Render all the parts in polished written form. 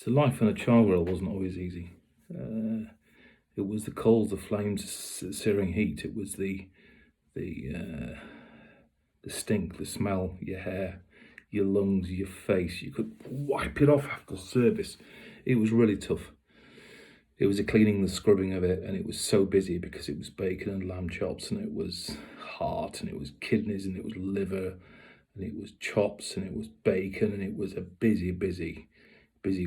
So life in a char grill wasn't always easy. It was the coals, the flames, searing heat. It was the stink, the smell, your hair, your lungs, your face. You could wipe it off after service. It was really tough. It was the cleaning, the scrubbing of it, and it was so busy because it was bacon and lamb chops, and it was heart, and it was kidneys, and it was liver, and it was chops, and it was bacon, and it was a busy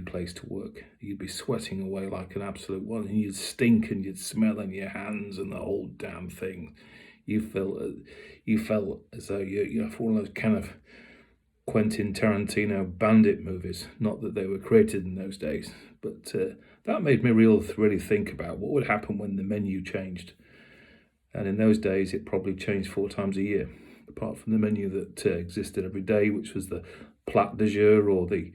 place to work. You'd be sweating away like an absolute one, and you'd stink, and you'd smell in your hands, and the whole damn thing. You felt as though you're one of those kind of Quentin Tarantino bandit movies. Not that they were created in those days, but that made me really think about what would happen when the menu changed. And in those days, it probably changed 4 times a year, apart from the menu that existed every day, which was the plat du jour, or the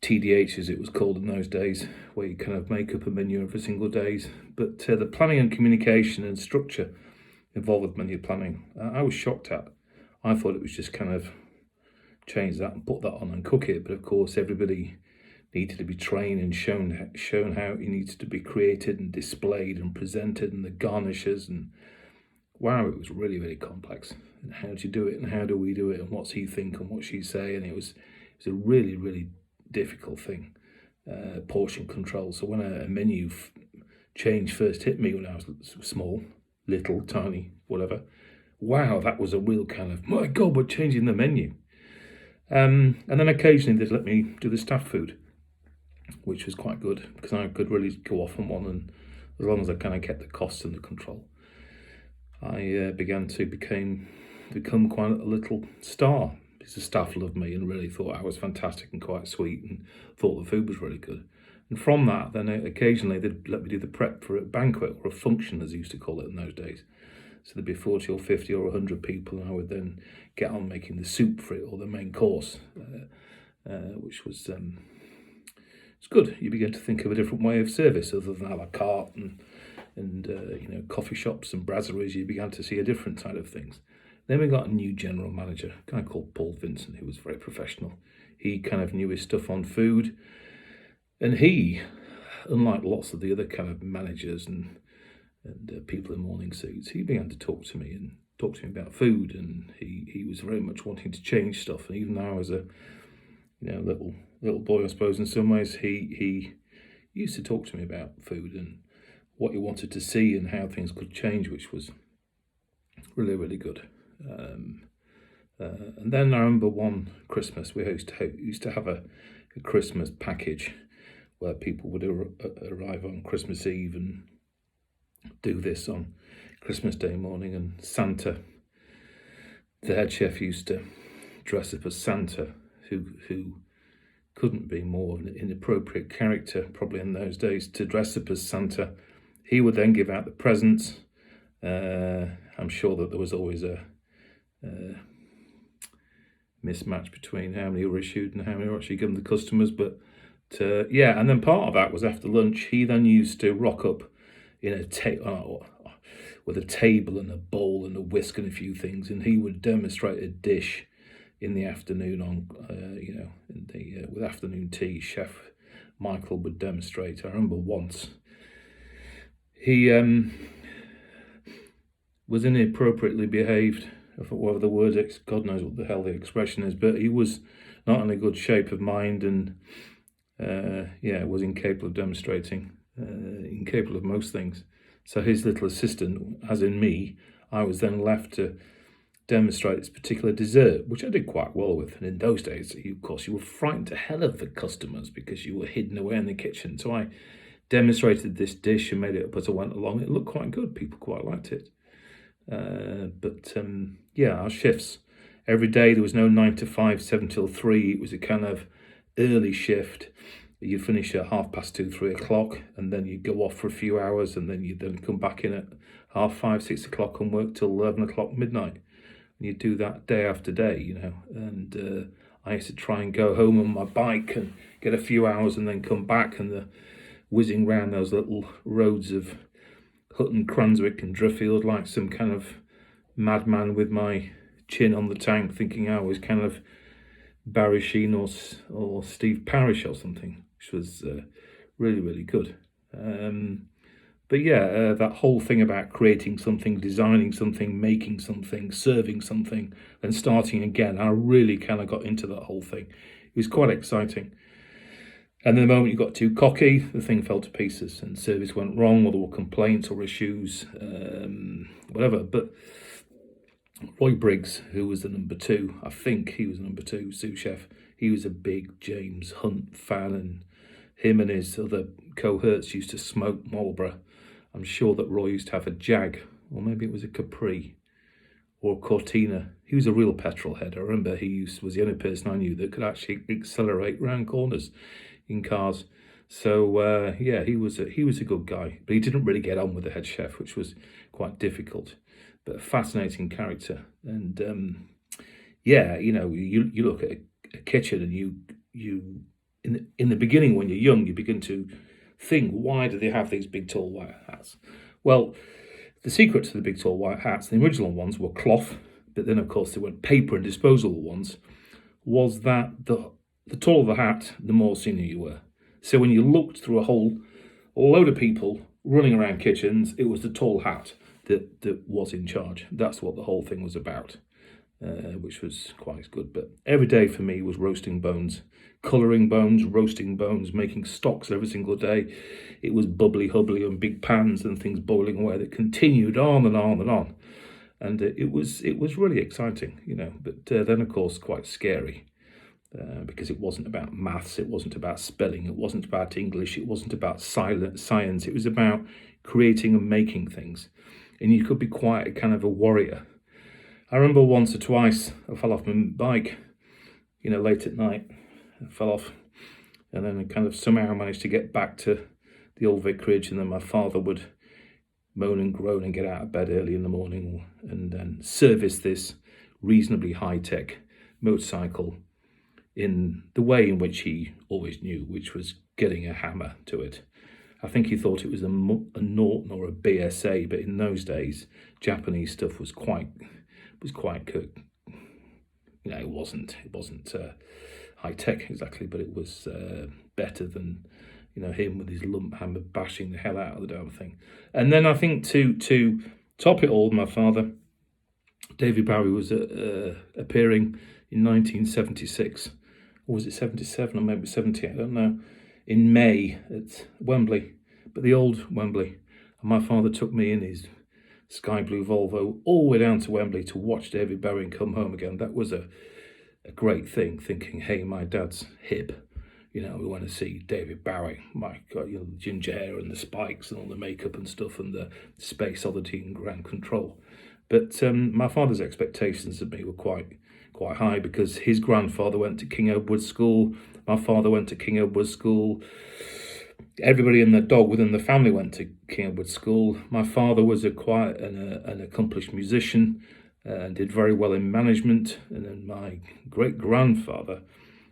TDH as it was called in those days, where you kind of make up a menu every single day. But the planning and communication and structure involved with menu planning, I was shocked at. I thought it was just kind of change that and put that on and cook it, but of course everybody needed to be trained and shown how it needs to be created and displayed and presented, and the garnishes, and wow, it was really complex. And how do you do it, and how do we do it, and what's he think and what's she say, and it was a really difficult thing. Portion control. So when a menu change first hit me when I was small, little, tiny, whatever, wow, that was a real kind of, my God, we're changing the menu. And then occasionally they'd let me do the staff food, which was quite good because I could really go off on one, and as long as I kind of kept the costs under control, I began to become quite a little star. Because the staff loved me and really thought I was fantastic and quite sweet, and thought the food was really good. And from that, then occasionally they'd let me do the prep for a banquet, or a function as they used to call it in those days. So there'd be 40 or 50 or 100 people, and I would then get on making the soup for it, or the main course, which was it's good. You begin to think of a different way of service other than a la carte and coffee shops and brasseries. You began to see a different side of things. Then we got a new general manager, a guy called Paul Vincent, who was very professional. He kind of knew his stuff on food, and he, unlike lots of the other kind of managers and people in morning suits, he began to talk to me about food, and he was very much wanting to change stuff. And even though I was a little boy, I suppose in some ways, he used to talk to me about food and what he wanted to see and how things could change, which was really good. And then I remember one Christmas we used to have a Christmas package where people would arrive on Christmas Eve and do this on Christmas Day morning, and Santa, the head chef, used to dress up as Santa, who couldn't be more of an inappropriate character probably in those days to dress up as Santa. He would then give out the presents. I'm sure that there was always a mismatch between how many were issued and how many were actually given to customers, but and then part of that was after lunch. He then used to rock up in with a table and a bowl and a whisk and a few things, and he would demonstrate a dish in the afternoon on with afternoon tea. Chef Michael would demonstrate. I remember once he was inappropriately behaved, whatever the word is, God knows what the hell the expression is, but he was not in a good shape of mind, and was incapable of demonstrating, incapable of most things. So his little assistant, as in me, I was then left to demonstrate this particular dessert, which I did quite well with. And in those days, of course, you were frightened to hell of the customers because you were hidden away in the kitchen. So I demonstrated this dish and made it up as I went along. It looked quite good. People quite liked it. Our shifts, every day there was no 9 to 5, 7 till 3. It was a kind of early shift. You finish at 2:30, 3 o'clock, and then you go off for a few hours, and then you then come back in at 5:30, 6 o'clock and work till 11 o'clock midnight. And you do that day after day, and I used to try and go home on my bike and get a few hours and then come back, and the whizzing round those little roads of Hutton, Cranswick and Driffield like some kind of madman with my chin on the tank, thinking I was kind of Barry Sheen or Steve Parish or something, which was really, really good. But yeah, that whole thing about creating something, designing something, making something, serving something, then starting again, I really kind of got into that whole thing. It was quite exciting. And the moment you got too cocky, the thing fell to pieces and service went wrong, or there were complaints or issues, whatever. But Roy Briggs, who was the number two, I think he was the number two sous chef, he was a big James Hunt fan, and him and his other cohorts used to smoke Marlboro. I'm sure that Roy used to have a Jag, or maybe it was a Capri, or a Cortina. He was a real petrol head. I remember was the only person I knew that could actually accelerate round corners in cars. So yeah, he was a good guy, but he didn't really get on with the head chef, which was quite difficult. But a fascinating character. And yeah, you look at a kitchen, and you in the beginning, when you're young, you begin to think, why do they have these big tall white hats? Well, the secret to the big tall white hats, the original ones were cloth, but then of course they went paper and disposable ones, was that the taller the hat, the more senior you were. So when you looked through a whole load of people running around kitchens, it was the tall hat that was in charge. That's what the whole thing was about, which was quite good. But every day for me was roasting bones, colouring bones, roasting bones, making stocks every single day. It was bubbly hubbly and big pans and things boiling away that continued on and on and on. And it was really exciting, but then of course quite scary. Because it wasn't about maths, it wasn't about spelling, it wasn't about English, it wasn't about science, it was about creating and making things. And you could be quite a kind of a warrior. I remember once or twice I fell off my bike, late at night. I fell off, and then I kind of somehow managed to get back to the old vicarage, and then my father would moan and groan and get out of bed early in the morning and then service this reasonably high-tech motorcycle in the way in which he always knew, which was getting a hammer to it. I think he thought it was a Norton or a BSA, but in those days, Japanese stuff was quite good. It wasn't high tech exactly, but it was better than him with his lump hammer bashing the hell out of the damn thing. And then I think to top it all, my father, David Bowie, was appearing in 1976. Or was it 77 or maybe 70? I don't know. In May at Wembley, but the old Wembley. And my father took me in his sky blue Volvo all the way down to Wembley to watch David Bowie come home again. That was a great thing, thinking, hey, my dad's hip. We want to see David Bowie. My God, the ginger hair and the spikes and all the makeup and stuff and the Space Oddity and Ground Control. But my father's expectations of me were quite high, because his grandfather went to King Edward's School. My father went to King Edward's School. Everybody and their dog within the family went to King Edward's School. My father was quite an accomplished musician and did very well in management. And then my great-grandfather,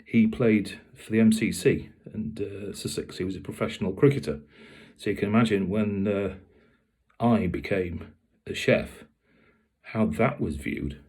he played for the MCC and Sussex. He was a professional cricketer. So you can imagine when I became a chef, how that was viewed.